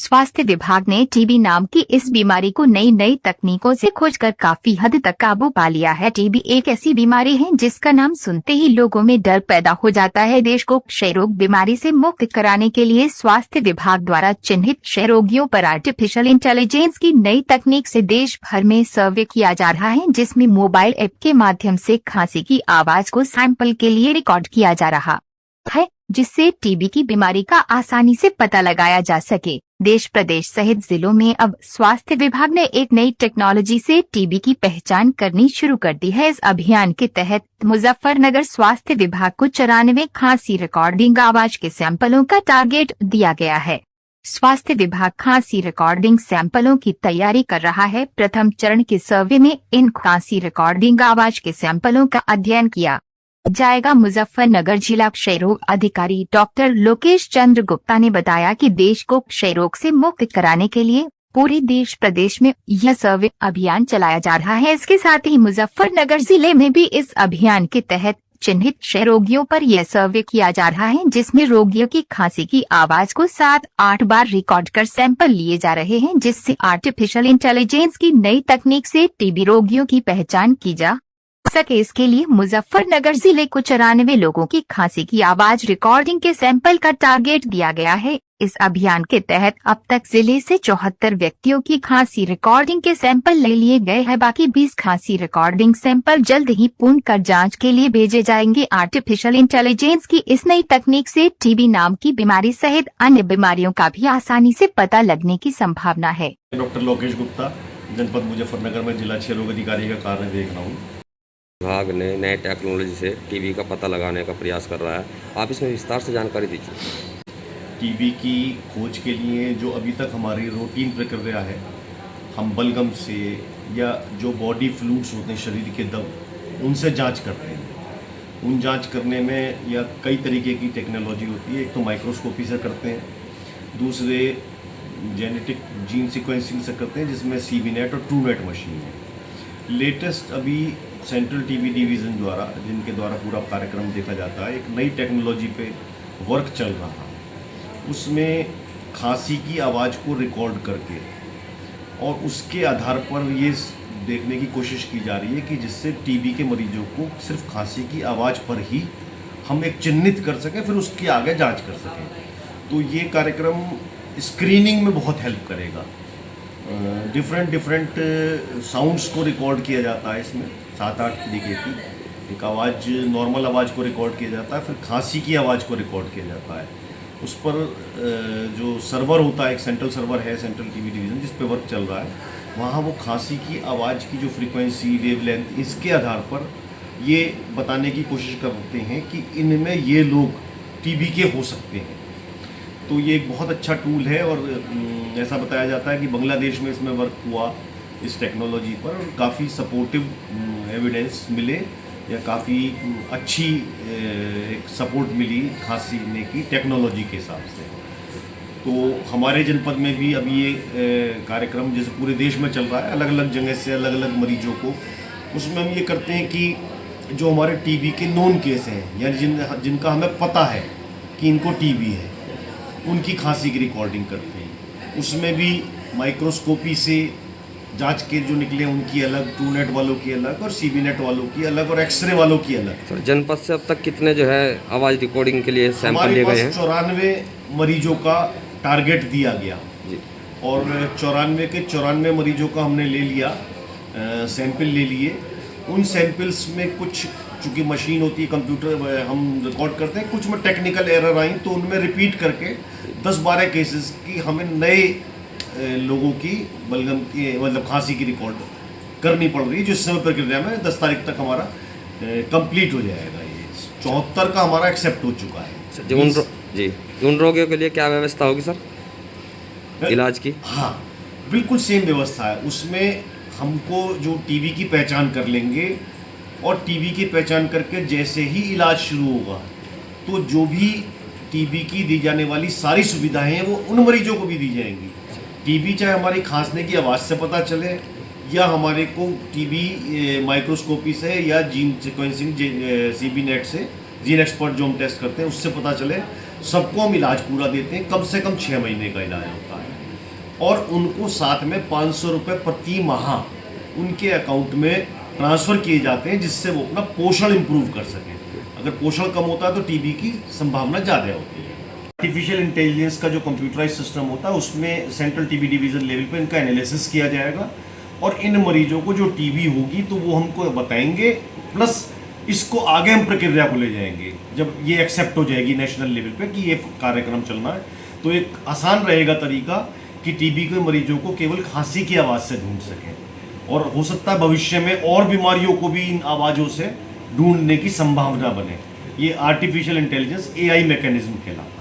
स्वास्थ्य विभाग ने टीबी नाम की इस बीमारी को नई तकनीकों से खोजकर काफी हद तक काबू पा लिया है। टीबी एक ऐसी बीमारी है जिसका नाम सुनते ही लोगों में डर पैदा हो जाता है। देश को क्षय रोग बीमारी से मुक्त कराने के लिए स्वास्थ्य विभाग द्वारा चिन्हित क्षय रोगियों पर आर्टिफिशियल इंटेलिजेंस की नई तकनीक से देश भर में सर्वे किया जा रहा है, जिसमें मोबाइल ऐप के माध्यम से खांसी की आवाज को सैंपल के लिए रिकॉर्ड किया जा रहा है, जिससे टीबी की बीमारी का आसानी से पता लगाया जा सके। देश प्रदेश सहित जिलों में अब स्वास्थ्य विभाग ने एक नई टेक्नोलॉजी से टीबी की पहचान करनी शुरू कर दी है। इस अभियान के तहत मुजफ्फरनगर स्वास्थ्य विभाग को 94 खांसी रिकॉर्डिंग आवाज के सैंपलों का टारगेट दिया गया है। स्वास्थ्य विभाग खांसी रिकॉर्डिंग सैंपलों की तैयारी कर रहा है। प्रथम चरण के सर्वे में इन खांसी रिकॉर्डिंग आवाज के सैंपलों का अध्ययन किया जाएगा। मुजफ्फरनगर जिला क्षय रोग अधिकारी डॉक्टर लोकेश चंद्र गुप्ता ने बताया कि देश को क्षय रोग से मुक्त कराने के लिए पूरे देश प्रदेश में यह सर्वे अभियान चलाया जा रहा है। इसके साथ ही मुजफ्फरनगर जिले में भी इस अभियान के तहत चिन्हित क्षय रोगियों पर यह सर्वे किया जा रहा है, जिसमें रोगियों की खांसी की आवाज को 7-8 बार रिकॉर्ड कर सैंपल लिए जा रहे हैं, जिससे आर्टिफिशियल इंटेलिजेंस की नई तकनीक से टीबी रोगियों की पहचान की जा सके। इसके लिए मुजफ्फरनगर जिले को 94 लोगों की खांसी की आवाज रिकॉर्डिंग के सैंपल का टारगेट दिया गया है। इस अभियान के तहत अब तक जिले से 74 व्यक्तियों की खांसी रिकॉर्डिंग के सैंपल ले लिए गए हैं। बाकी 20 खांसी रिकॉर्डिंग सैंपल जल्द ही पूर्ण कर जांच के लिए भेजे जाएंगे। आर्टिफिशियल इंटेलिजेंस की इस नई तकनीक से टीबी नाम की बीमारी सहित अन्य बीमारियों का भी आसानी से पता लगने की संभावना है। डॉक्टर लोकेश गुप्ता, जनपद मुजफ्फरनगर में जिला क्षय रोग अधिकारी का कार्य देख रहा हूँ। विभाग ने नए टेक्नोलॉजी से टीबी का पता लगाने का प्रयास कर रहा है, आप इसमें विस्तार से जानकारी दीजिए। टीबी की खोज के लिए जो अभी तक हमारी रूटीन प्रक्रिया है, हम बलगम से या जो बॉडी फ्लूइड्स होते हैं शरीर के दम, उनसे जांच करते हैं। उन जांच करने में या कई तरीके की टेक्नोलॉजी होती है। एक तो माइक्रोस्कोपी से करते हैं, दूसरे जेनेटिक जीन सीक्वेंसिंग से करते हैं, जिसमें CBNet और TrueNet मशीन है। लेटेस्ट अभी सेंट्रल टीबी डिवीज़न द्वारा, जिनके द्वारा पूरा कार्यक्रम देखा जाता है, एक नई टेक्नोलॉजी पे वर्क चल रहा है। उसमें खांसी की आवाज़ को रिकॉर्ड करके और उसके आधार पर ये देखने की कोशिश की जा रही है कि जिससे टीबी के मरीजों को सिर्फ खांसी की आवाज़ पर ही हम एक चिन्हित कर सकें, फिर उसके आगे जांच कर सकें। तो ये कार्यक्रम स्क्रीनिंग में बहुत हेल्प करेगा। डिफरेंट साउंड्स को रिकॉर्ड किया जाता है। इसमें 7-8 तरीके की एक आवाज़, नॉर्मल आवाज़ को रिकॉर्ड किया जाता है, फिर खांसी की आवाज़ को रिकॉर्ड किया जाता है। उस पर जो सर्वर होता है, एक सेंट्रल सर्वर है सेंट्रल टीबी डिवीज़न, जिस पे वर्क चल रहा है, वहाँ वो खांसी की आवाज़ की जो फ्रीक्वेंसी, वेवलेंथ, इसके आधार पर ये बताने की कोशिश करते हैं कि इनमें ये लोग टीबी के हो सकते हैं। तो ये एक बहुत अच्छा टूल है और ऐसा बताया जाता है कि बांग्लादेश में इसमें वर्क हुआ इस टेक्नोलॉजी पर, और काफ़ी सपोर्टिव एविडेंस मिले या काफ़ी अच्छी एक सपोर्ट मिली खांसी की टेक्नोलॉजी के हिसाब से। तो हमारे जनपद में भी अभी ये कार्यक्रम जैसे पूरे देश में चल रहा है, अलग अलग जगह से अलग अलग मरीजों को, उसमें हम ये करते हैं कि जो हमारे टीबी के नोन केस हैं, यानी जिनका हमें पता है कि इनको टीबी है, उनकी खांसी की रिकॉर्डिंग करते हैं। उसमें भी माइक्रोस्कोपी से जांच के जो निकले उनकी अलग, TrueNet वालों की अलग और CBNet वालों की अलग और एक्सरे वालों की अलग। सर, जनपद से अब तक कितने जो है आवाज़ रिकॉर्डिंग के लिए सैंपल लिए गए हैं? 94 मरीजों का टारगेट दिया गया जी, और 94 के 94 मरीजों का हमने ले लिया, सैंपल ले लिए। उन सैंपल्स में कुछ, चूँकि मशीन होती है, कंप्यूटर हम रिकॉर्ड करते हैं, कुछ में टेक्निकल एरर आई, तो उनमें रिपीट करके 10-12 केसेस की हमें नए लोगों की बलगम की, मतलब खांसी की रिकॉर्ड करनी पड़ रही है, जो इस समय प्रक्रिया में 10 तारीख तक हमारा कंप्लीट हो जाएगा। ये 74 का हमारा एक्सेप्ट हो चुका है। उन रोगियों के लिए क्या व्यवस्था होगी सर इलाज की? हाँ, बिल्कुल सेम व्यवस्था है। उसमें हमको जो टीबी की पहचान कर लेंगे, और टीबी की पहचान करके जैसे ही इलाज शुरू होगा, तो जो भी टीबी की दी जाने वाली सारी सुविधाएं हैं वो उन मरीजों को भी दी जाएंगी। टीबी चाहे हमारी खांसने की आवाज़ से पता चले, या हमारे को टीबी माइक्रोस्कोपी से या जीन सीक्वेंसिंग CBNet से, जीन एक्सपर्ट जो हम टेस्ट करते हैं उससे पता चले, सबको हम इलाज पूरा देते हैं। कम से कम 6 महीने का इलाज होता है। और उनको साथ में 500 रुपये प्रति माह उनके अकाउंट में ट्रांसफ़र किए जाते हैं, जिससे वो अपना पोषण इम्प्रूव कर सकें। अगर पोषण कम होता है तो टीबी की संभावना ज़्यादा होती है। आर्टिफिशियल इंटेलिजेंस का जो कंप्यूटराइज सिस्टम होता है उसमें सेंट्रल टीबी डिवीज़न लेवल पे इनका एनालिसिस किया जाएगा और इन मरीजों को जो टीबी होगी तो वो हमको बताएंगे, प्लस इसको आगे हम प्रक्रिया को ले जाएंगे। जब ये एक्सेप्ट हो जाएगी नेशनल लेवल पे कि ये कार्यक्रम चलना है, तो एक आसान रहेगा तरीका कि टीबी के मरीजों को केवल खांसी की आवाज़ से ढूंढ सकें, और हो सकता है भविष्य में और बीमारियों को भी इन आवाज़ों से ढूंढने की संभावना बने। ये आर्टिफिशियल इंटेलिजेंस AI मैकेनिज्म कहलाता है।